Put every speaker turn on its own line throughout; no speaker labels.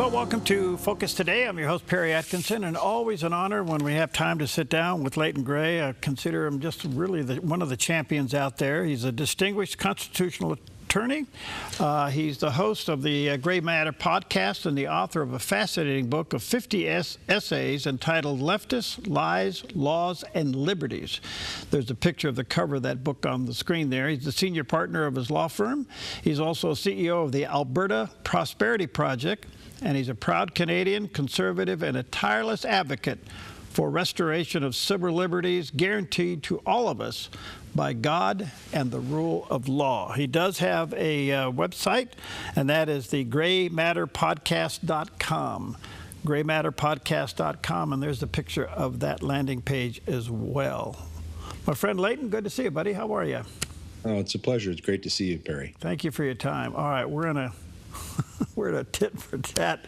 Well, welcome to Focus Today. I'm your host, Perry Atkinson, and always an honor when we have time to sit down with Leighton Grey. I consider him just really one of the champions out there. He's a distinguished constitutional attorney. He's the host of the Grey Matter podcast and the author of a fascinating book of 50 essays entitled Leftists, Lies, Laws, and Liberties. There's a picture of the cover of that book on the screen there. He's the senior partner of his law firm. He's also CEO of the Alberta Prosperity Project, and he's a proud Canadian, conservative, and a tireless advocate for restoration of civil liberties guaranteed to all of us by God and the rule of law. He does have a website, and that is the greymatterpodcast.com. greymatterpodcast.com, and there's a picture of that landing page as well. My friend Leighton, good to see you, buddy. How are you?
Oh, it's a pleasure. It's great to see you, Perry.
Thank you for your time. All right, we're in a tit-for-tat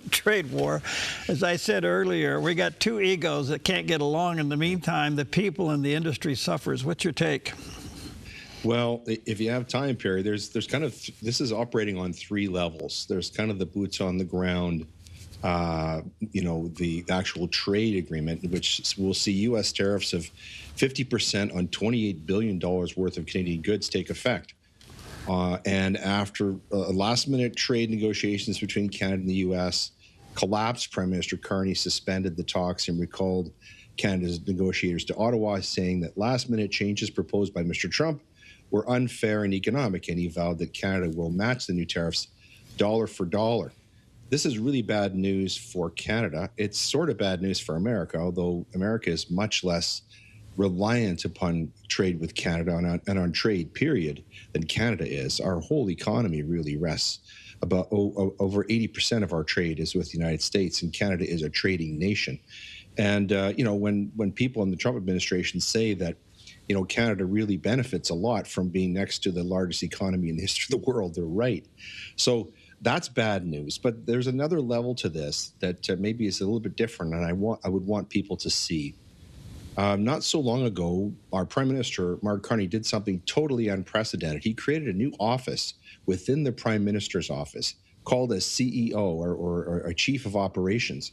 trade war. As I said earlier, we got two egos that can't get along. In the meantime, the people in the industry suffers. What's your take?
Well, if you have time, Perry, there's kind of, this is operating on three levels. There's kind of the boots on the ground, the actual trade agreement, which will see U.S. tariffs of 50% on $28 billion worth of Canadian goods take effect. And after last-minute trade negotiations between Canada and the U.S. collapsed, Prime Minister Carney suspended the talks and recalled Canada's negotiators to Ottawa, saying that last-minute changes proposed by Mr. Trump were unfair and economic, and he vowed that Canada will match the new tariffs dollar for dollar. This is really bad news for Canada. It's sort of bad news for America, although America is much less reliant upon trade with Canada and on trade, period, than Canada is. Our whole economy really rests about over 80% of our trade is with the United States, and Canada is a trading nation. And, when people in the Trump administration say that, Canada really benefits a lot from being next to the largest economy in the history of the world, they're right. So that's bad news. But there's another level to this that maybe is a little bit different, and I would want people to see. Not so long ago, our Prime Minister, Mark Carney, did something totally unprecedented. He created a new office within the Prime Minister's office called a CEO or a Chief of Operations.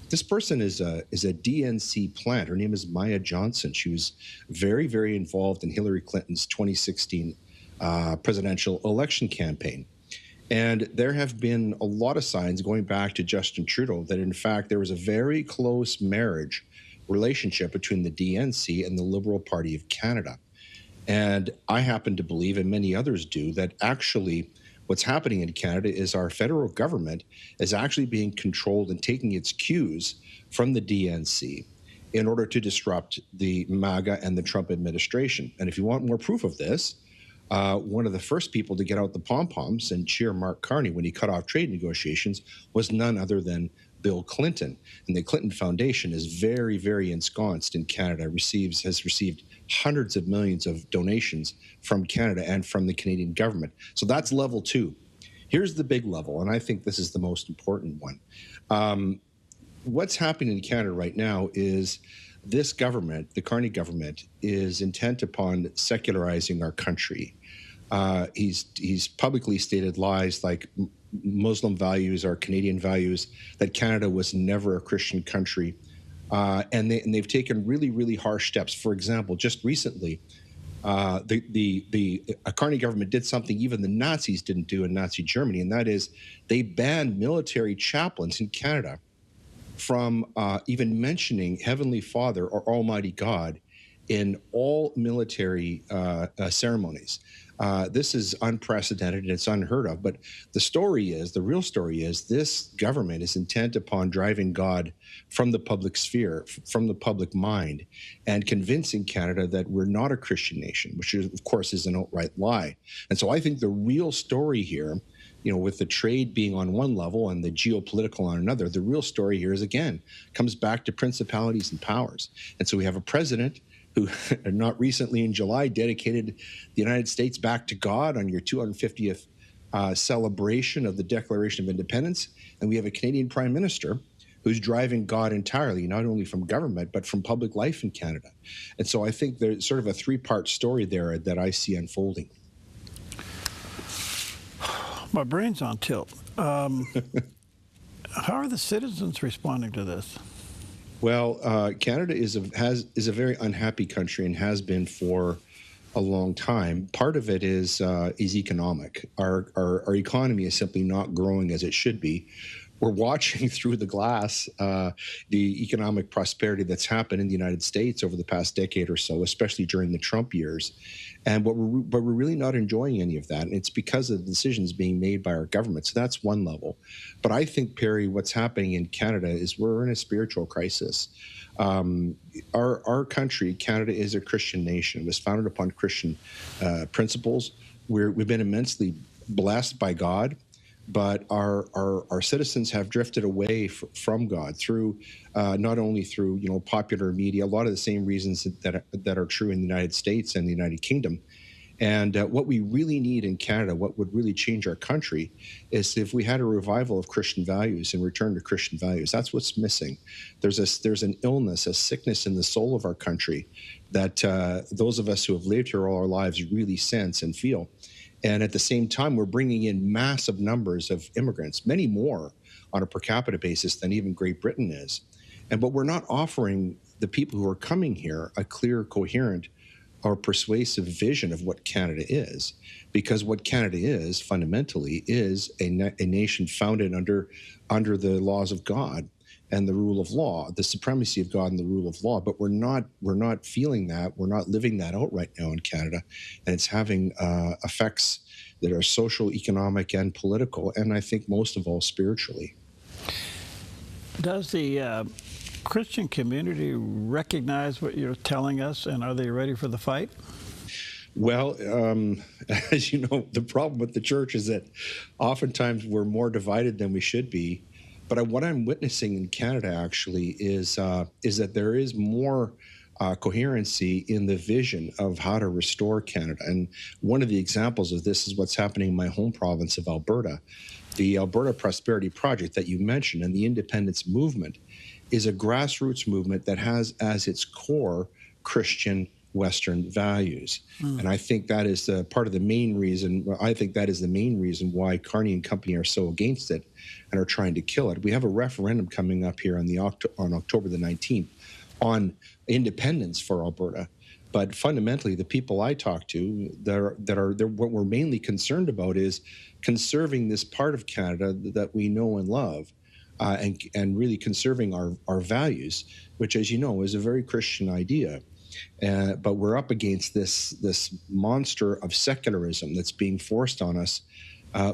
This person is a DNC plant. Her name is Maya Johnson. She was very, very involved in Hillary Clinton's 2016 presidential election campaign. And there have been a lot of signs going back to Justin Trudeau that, in fact, there was a very close marriage relationship between the DNC and the Liberal Party of Canada. And I happen to believe, and many others do, that actually what's happening in Canada is our federal government is actually being controlled and taking its cues from the DNC in order to disrupt the MAGA and the Trump administration. And if you want more proof of this, one of the first people to get out the pom-poms and cheer Mark Carney when he cut off trade negotiations was none other than Bill Clinton. And the Clinton Foundation is very, very ensconced in Canada, has received hundreds of millions of donations from Canada and from the Canadian government. So that's level two. Here's the big level, and I think this is the most important one. What's happening in Canada right now is this government, the Carney government, is intent upon secularizing our country. He's publicly stated lies like Muslim values are Canadian values, that Canada was never a Christian country. And they've taken really, really harsh steps. For example, just recently, the Carney government did something even the Nazis didn't do in Nazi Germany, and that is they banned military chaplains in Canada from even mentioning Heavenly Father or Almighty God in all military ceremonies. This is unprecedented and it's unheard of. But the real story is this government is intent upon driving God from the public sphere, from the public mind, and convincing Canada that we're not a Christian nation, which is, of course, is an outright lie. And so I think the real story here, with the trade being on one level and the geopolitical on another, the real story here is, again, comes back to principalities and powers. And so we have a president who not recently in July dedicated the United States back to God on your 250th celebration of the Declaration of Independence. And we have a Canadian Prime Minister who's driving God entirely, not only from government, but from public life in Canada. And so I think there's sort of a three-part story there that I see unfolding.
My brain's on tilt. How are the citizens responding to this?
Well, Canada is a very unhappy country and has been for a long time. Part of it is economic. Our economy is simply not growing as it should be. We're watching through the glass the economic prosperity that's happened in the United States over the past decade or so, especially during the Trump years. And but we're really not enjoying any of that. And it's because of the decisions being made by our government. So that's one level. But I think, Perry, what's happening in Canada is we're in a spiritual crisis. Our country, Canada, is a Christian nation. It was founded upon Christian principles. We've been immensely blessed by God, but our citizens have drifted away from God through not only through popular media, a lot of the same reasons that are true in the United States and the United Kingdom. And what we really need in Canada, what would really change our country, is if we had a revival of Christian values and return to Christian values. That's what's missing. There's an illness, a sickness in the soul of our country that those of us who have lived here all our lives really sense and feel. And at the same time, we're bringing in massive numbers of immigrants, many more on a per capita basis than even Great Britain is. But we're not offering the people who are coming here a clear, coherent, or persuasive vision of what Canada is, because what Canada is fundamentally is a nation founded under the laws of God and the rule of law, the supremacy of God and the rule of law. But we're not feeling that, we're not living that out right now in Canada, and it's having effects that are social, economic, and political, and I think most of all spiritually.
Does the Christian community recognize what you're telling us, and are they ready for the fight?
Well, as you know, the problem with the church is that oftentimes we're more divided than we should be. But what I'm witnessing in Canada actually is that there is more coherency in the vision of how to restore Canada. And one of the examples of this is what's happening in my home province of Alberta. The Alberta Prosperity Project that you mentioned and the independence movement is a grassroots movement that has as its core Christian Western values. And I think that is part of the main reason. I think that is the main reason why Carney and company are so against it and are trying to kill it. We have a referendum coming up here on October the 19th on independence for Alberta. But fundamentally, the people I talk to what we're mainly concerned about is conserving this part of Canada that we know and love. And really conserving our values, which, as you know, is a very Christian idea. But we're up against this monster of secularism that's being forced on us,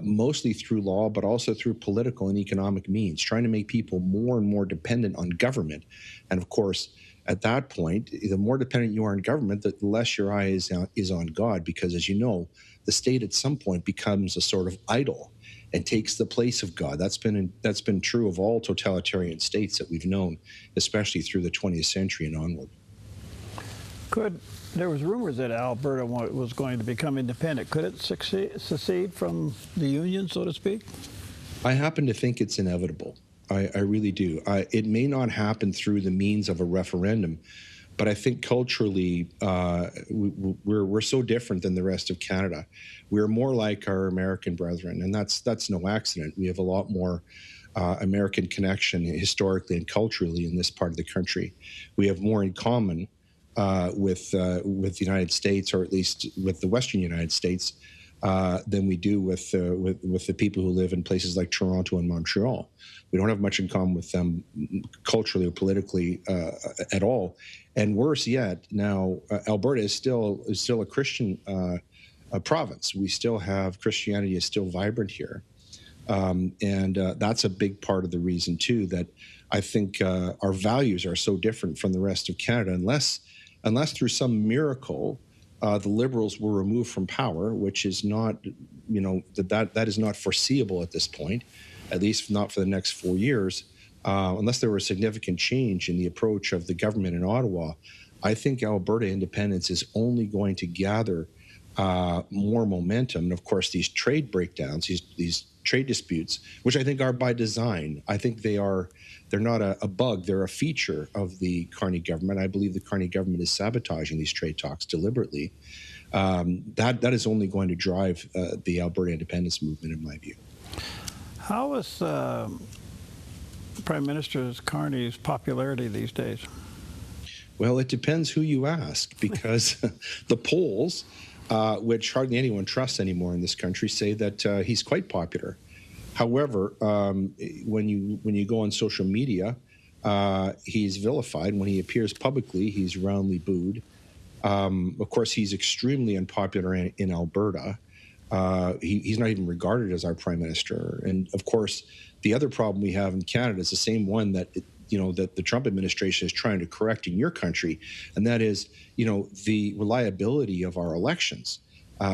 mostly through law, but also through political and economic means, trying to make people more and more dependent on government. And of course, at that point, the more dependent you are on government, the less your eye is on God, because, as you know, the state at some point becomes a sort of idol and takes the place of God. That's been true of all totalitarian states that we've known, especially through the 20th century and onward.
There was rumors that Alberta was going to become independent. Could it secede from the Union, so to speak?
I happen to think it's inevitable. I really do. It may not happen through the means of a referendum, but I think culturally we're so different than the rest of Canada. We're more like our American brethren, and that's no accident. We have a lot more American connection historically and culturally in this part of the country. We have more in common with the United States, or at least with the Western United States, than we do with the people who live in places like Toronto and Montreal. We don't have much in common with them culturally or politically at all. And worse yet, now Alberta is still a Christian province. We still have Christianity is still vibrant here, and that's a big part of the reason too that I think our values are so different from the rest of Canada. Unless through some miracle the Liberals were removed from power, which is not, that is not foreseeable at this point, at least not for the next 4 years. Unless there were a significant change in the approach of the government in Ottawa, I think Alberta independence is only going to gather more momentum. And of course, these trade breakdowns, these trade disputes, which I think are by design. I think they're not a bug, they're a feature of the Carney government. I believe the Carney government is sabotaging these trade talks deliberately. That is only going to drive the Alberta independence movement, in my view.
How is Prime Minister Carney's popularity these days?
Well, it depends who you ask, because the polls, which hardly anyone trusts anymore in this country, say that he's quite popular. However, when you go on social media, he's vilified. When he appears publicly, he's roundly booed. Of course, he's extremely unpopular in Alberta. He's not even regarded as our prime minister. And of course, the other problem we have in Canada is the same one that that the Trump administration is trying to correct in your country, and that is, the reliability of our elections.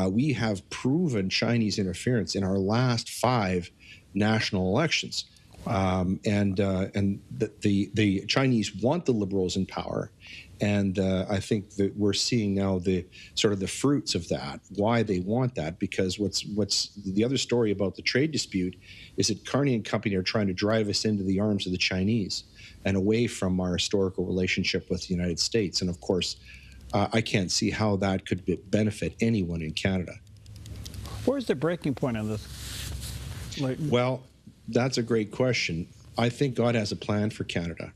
We have proven Chinese interference in our last 5 national elections. And the Chinese want the Liberals in power, and I think that we're seeing now the fruits of that. Why they want that? Because what's the other story about the trade dispute is that Carney and company are trying to drive us into the arms of the Chinese and away from our historical relationship with the United States. And of course, I can't see how that could benefit anyone in Canada.
Where's the breaking point on this, Leighton?
Well, that's a great question. I think God has a plan for Canada.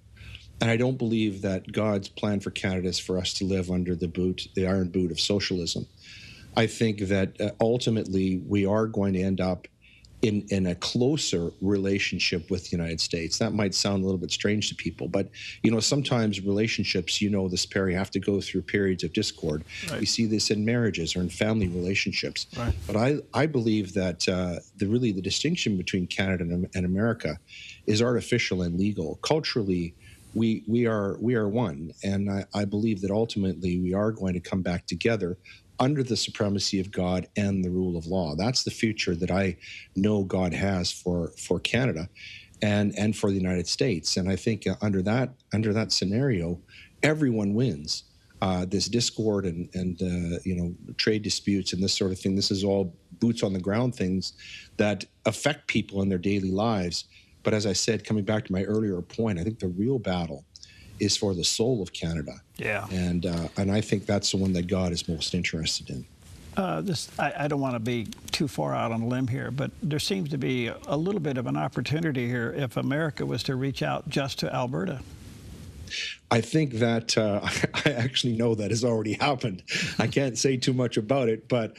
And I don't believe that God's plan for Canada is for us to live under the iron boot of socialism. I think that ultimately we are going to end up in a closer relationship with the United States. That might sound a little bit strange to people, but sometimes relationships, this, Perry, have to go through periods of discord. Right. We see this in marriages or in family relationships. Right. But I believe that the distinction between Canada and America is artificial and legal. Culturally, we are one, and I believe that ultimately we are going to come back together under the supremacy of God and the rule of law. That's the future that I know God has for Canada and for the United States. And I think under that scenario, everyone wins. This discord and trade disputes and this sort of thing, this is all boots on the ground things that affect people in their daily lives. But as I said, coming back to my earlier point, I think the real battle is for the soul of Canada. Yeah. And I think that's the one that God is most interested in.
I don't want to be too far out on a limb here, but there seems to be a little bit of an opportunity here if America was to reach out just to Alberta.
I think that I actually know that has already happened. I can't say too much about it, but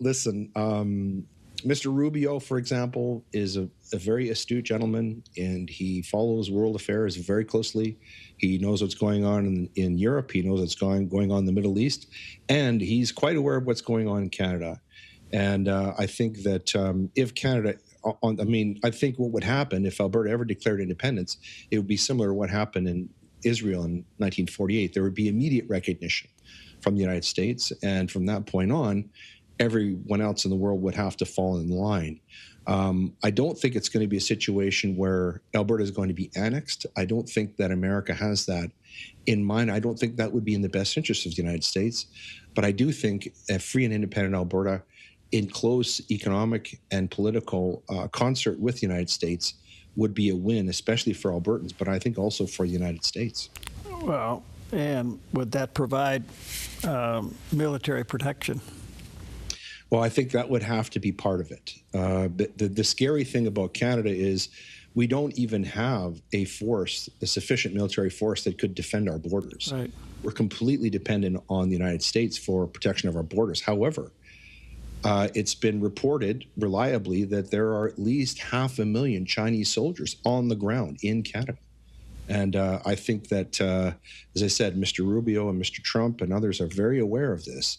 listen, Mr. Rubio, for example, is a very astute gentleman, and he follows world affairs very closely. He knows what's going on in Europe. He knows what's going on in the Middle East, and he's quite aware of what's going on in Canada. And I think that if Canada, I think what would happen if Alberta ever declared independence, it would be similar to what happened in Israel in 1948. There would be immediate recognition from the United States, and from that point on, everyone else in the world would have to fall in line. I don't think it's going to be a situation where Alberta is going to be annexed. I don't think that America has that in mind. I don't think that would be in the best interest of the United States. But I do think a free and independent Alberta in close economic and political concert with the United States would be a win, especially for Albertans, but I think also for the United States.
Well, and would that provide military protection?
Well, I think that would have to be part of it. The scary thing about Canada is we don't even have a sufficient military force that could defend our borders. Right. We're completely dependent on the United States for protection of our borders. However, it's been reported reliably that there are at least 500,000 Chinese soldiers on the ground in Canada. And I think that, as I said, Mr. Rubio and Mr. Trump and others are very aware of this.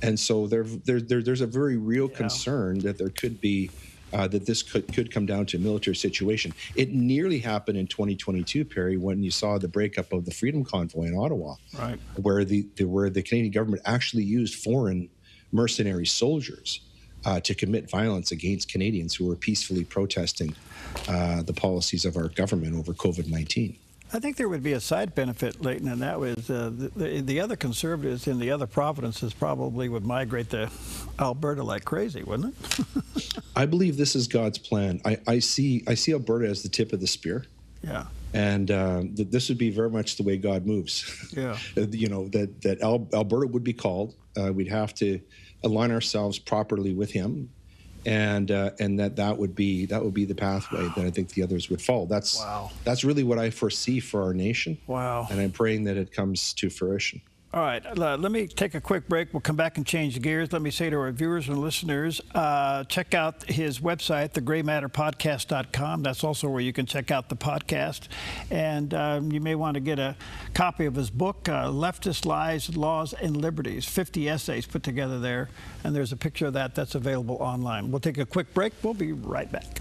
And so there's a very real concern that there could be, that this could come down to a military situation. It nearly happened in 2022, Perry, when you saw the breakup of the Freedom Convoy in Ottawa, right, where the Canadian government actually used foreign mercenary soldiers to commit violence against Canadians who were peacefully protesting the policies of our government over COVID-19.
I think there would be a side benefit, Leighton, and that was the other Conservatives in the other provinces probably would migrate to Alberta like crazy, wouldn't it?
I believe this is God's plan. I see Alberta as the tip of the spear. Yeah. And this would be very much the way God moves. Yeah. That Alberta would be called. We'd have to align ourselves properly with Him. and that would be the pathway that I think the others would follow. That's really what I foresee for our nation.
Wow.
And I'm praying that it comes to fruition.
All right, let me take a quick break. We'll come back and change gears. Let me say to our viewers and listeners, check out his website, thegraymatterpodcast.com. That's also where you can check out the podcast. And you may want to get a copy of his book, Leftist Lies, Laws, and Liberties, 50 essays put together there. And there's a picture of that that's available online. We'll take a quick break. We'll be right back.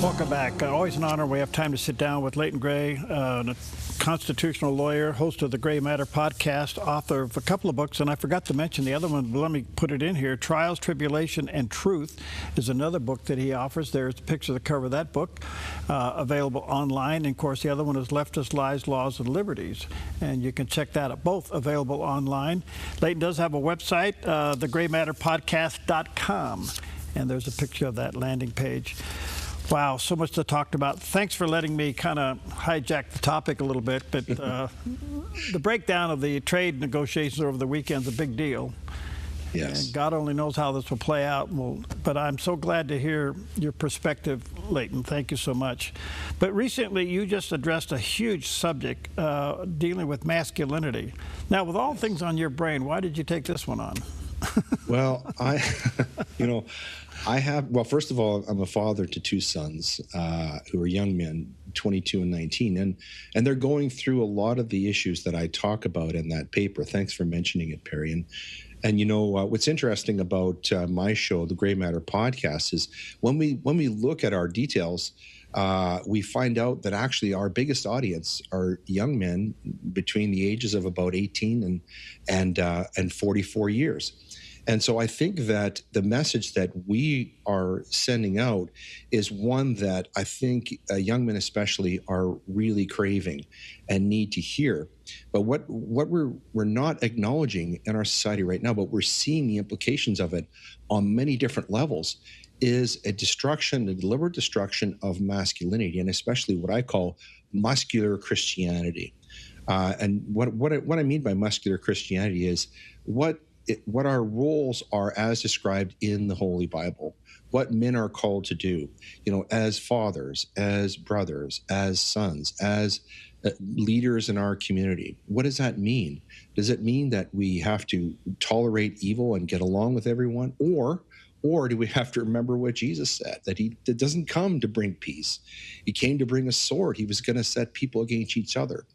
Welcome back. Always an honor. We have time to sit down with Leighton Grey, a constitutional lawyer, host of the Gray Matter podcast, author of a couple of books, and I forgot to mention the other one, but let me put it in here. Trials, Tribulation, and Truth is another book that he offers. There's a picture of the cover of that book, available online. And, of course, the other one is Leftist Lies, Laws, and Liberties, and you can check that out. Both available online. Leighton does have a website, thegraymatterpodcast.com, and there's a picture of that landing page. Wow, so much to talk about. Thanks for letting me kind of hijack the topic a little bit, but the breakdown of the trade negotiations over the weekend is a big deal.
Yes.
And God only knows how this will play out. But I'm so glad to hear your perspective, Leighton. Thank you so much. But recently, you just addressed a huge subject dealing with masculinity. Now, with all things on your brain, why did you take this one on?
Well, well, first of all, I'm a father to two sons who are young men, 22 and 19, and they're going through a lot of the issues that I talk about in that paper. Thanks for mentioning it, Perry. And what's interesting about my show, the Gray Matter podcast, is when we look at our details, we find out that actually our biggest audience are young men between the ages of about 18 and 44 years. And so I think that the message that we are sending out is one that I think young men especially are really craving and need to hear. But what we're not acknowledging in our society right now, but we're seeing the implications of it on many different levels, is a deliberate destruction of masculinity, and especially what I call muscular Christianity. And what I mean by muscular Christianity is what our roles are as described in the Holy Bible, what men are called to do, as fathers, as brothers, as sons, as leaders in our community. What does that mean? Does it mean that we have to tolerate evil and get along with everyone? Or do we have to remember what Jesus said, that he doesn't come to bring peace. He came to bring a sword. He was going to set people against each other.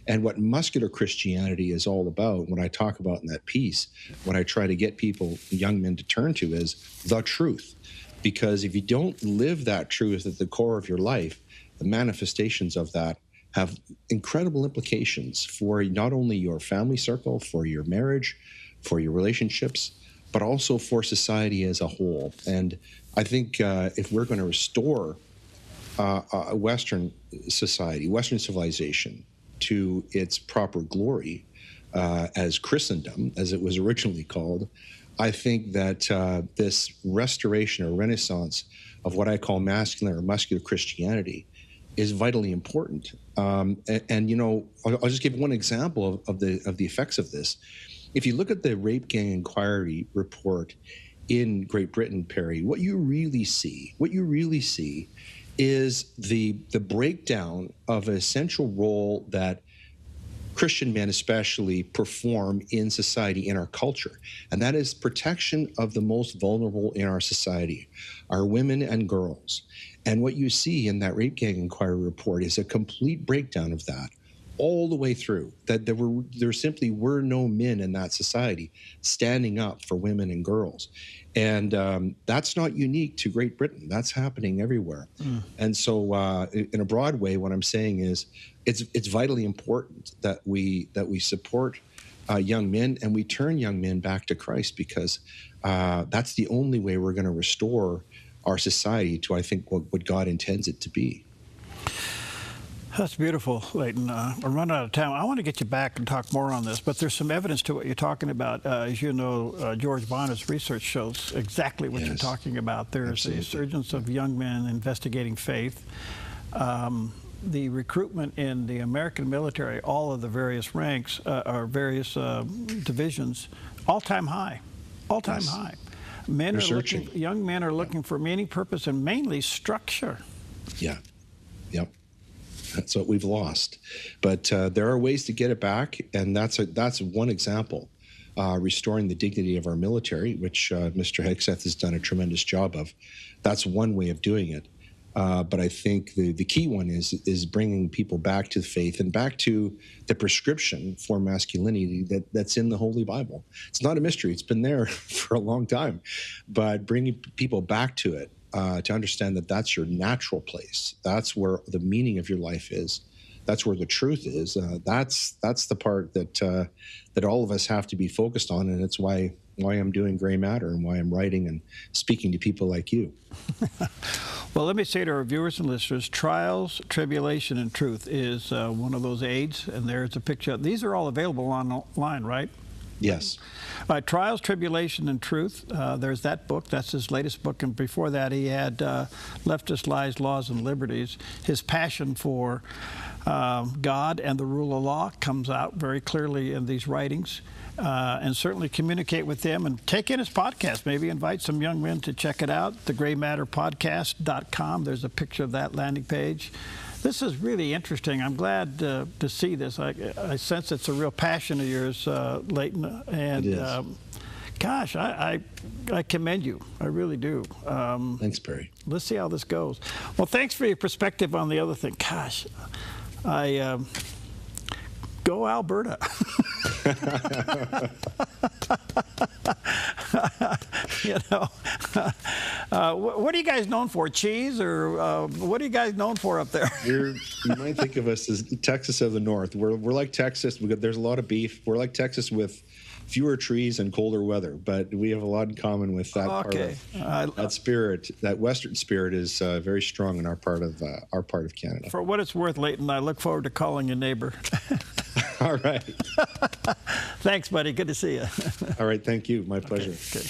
And what muscular Christianity is all about, what I talk about in that piece, what I try to get people, young men, to turn to is the truth. Because if you don't live that truth at the core of your life, the manifestations of that have incredible implications for not only your family circle, for your marriage, for your relationships, but also for society as a whole. And I think if we're going to restore Western society, Western civilization, to its proper glory as Christendom, as it was originally called, I think that this restoration or renaissance of what I call masculine or muscular Christianity is vitally important. I'll just give one example of the effects of this. If you look at the Rape Gang Inquiry report in Great Britain, Perry, what you really see is the breakdown of an essential role that Christian men especially perform in society, in our culture, and that is protection of the most vulnerable in our society, our women and girls. And what you see in that Rape Gang Inquiry report is a complete breakdown of that all the way through, that there simply were no men in that society standing up for women and girls. And that's not unique to Great Britain. That's happening everywhere. And so in a broad way, what I'm saying is it's vitally important that we support young men and we turn young men back to Christ, because that's the only way we're going to restore our society to, I think, what God intends it to be.
That's beautiful, Leighton. We're running out of time. I want to get you back and talk more on this, but there's some evidence to what you're talking about. As you know, George Bonner's research shows exactly what you're talking about. There's the resurgence of young men investigating faith. The recruitment in the American military, all of the various ranks or various divisions, all-time high, all-time high. Young men are looking for meaning, purpose, and mainly structure.
Yeah. Yep. That's what we've lost. But there are ways to get it back, and that's one example. Restoring the dignity of our military, which Mr. Hegseth has done a tremendous job of. That's one way of doing it. But I think the key one is bringing people back to faith and back to the prescription for masculinity that's in the Holy Bible. It's not a mystery. It's been there for a long time. But bringing people back to it, to understand that that's your natural place. That's where the meaning of your life is. That's where the truth is. That's the part that all of us have to be focused on, and it's why I'm doing Gray Matter and why I'm writing and speaking to people like you.
Well, let me say to our viewers and listeners, Trials, Tribulation, and Truth is one of those aids, and there's a picture. These are all available online, right?
Yes.
Trials, Tribulation, and Truth. There's that book. That's his latest book. And before that, he had Leftist Lies, Laws, and Liberties. His passion for God and the rule of law comes out very clearly in these writings. And certainly communicate with them and take in his podcast. Maybe invite some young men to check it out, thegraymatterpodcast.com. There's a picture of that landing page. This is really interesting. I'm glad to see this. I sense it's a real passion of yours, Leighton. And gosh, I commend you. I really do.
Thanks, Perry.
Let's see how this goes. Well, thanks for your perspective on the other thing. Gosh, go Alberta. You know, what are you guys known for? Cheese, or what are you guys known for up there?
You might think of us as Texas of the North. We're like Texas. There's a lot of beef. We're like Texas with fewer trees and colder weather, but we have a lot in common with that part of that spirit. That Western spirit is very strong in our part of Canada. For what it's worth, Leighton, I look forward to calling you neighbor. All right. Thanks, buddy. Good to see you. All right. Thank you. My pleasure. Okay.